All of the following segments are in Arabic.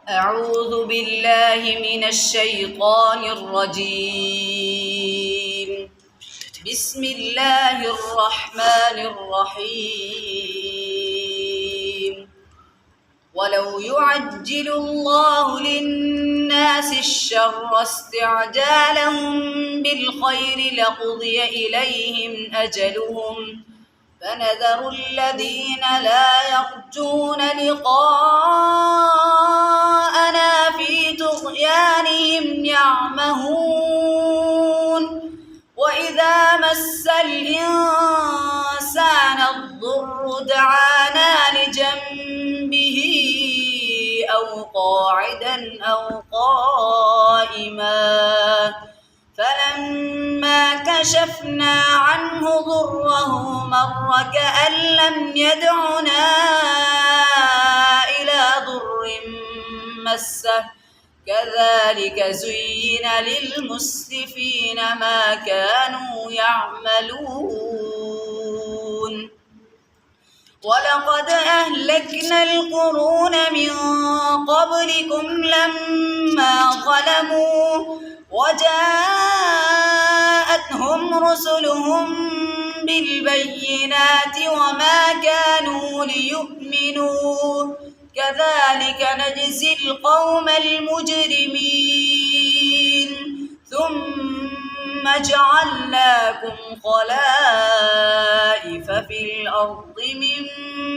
أعوذ بالله من الشيطان الرجيم. بسم الله الرحمن الرحيم. ولو يعجل الله للناس الشر استعجالهم بالخير لقضي إليهم أجلهم فنذر الذين لا يرجون لقاءنا في طغيانهم يعمهون. وإذا مس الإنسان الضر دعانا لجنبه أو قاعدا أو قائما فلما كشفنا عنه ضره مر كأن لم يدعنا إلى ضر مسه كذلك زين للمسرفين ما كانوا يعملون. ولقد أهلكنا القرون من قبلكم لما ظلموا وجاءتهم رسلهم بالبينات وما كانوا ليؤمنوا كذلك نجزي القوم المجرمين. ثم جعلناكم خلائف في الأرض من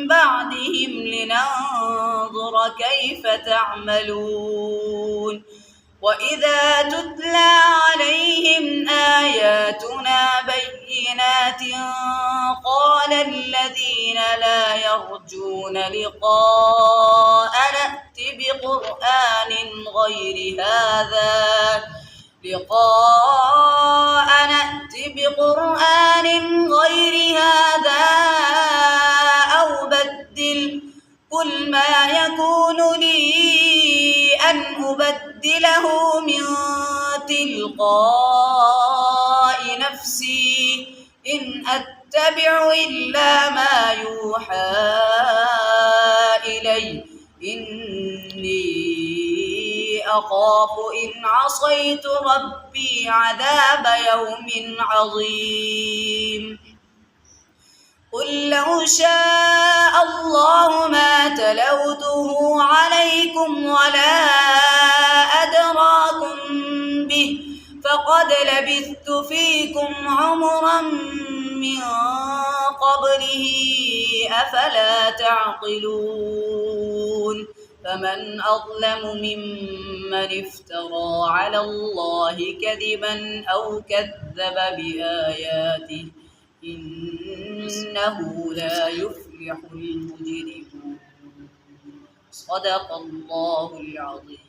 بعدهم لننظر كيف تعملون. وإذا تتلى عليهم آياتنا بينات قال الذين لا يرجون لقاءنا ائت بقرآن غير هذا أو بدل قل ما يكون لي أن أبدله من تلقاء نفسي إن أتبع إلا ما يوحى إلي إني أخاف إن عصيت ربي عذاب يوم عظيم. قل لو شاء الله ما تلوته عليكم ولا أدراكم به فقد لبثت فيكم عمرا من قبله أفلا تعقلون. فمن أظلم ممن افترى على الله كذبا أو كذب بآياته إنه لا يفلح المجرمون. صدق الله العظيم.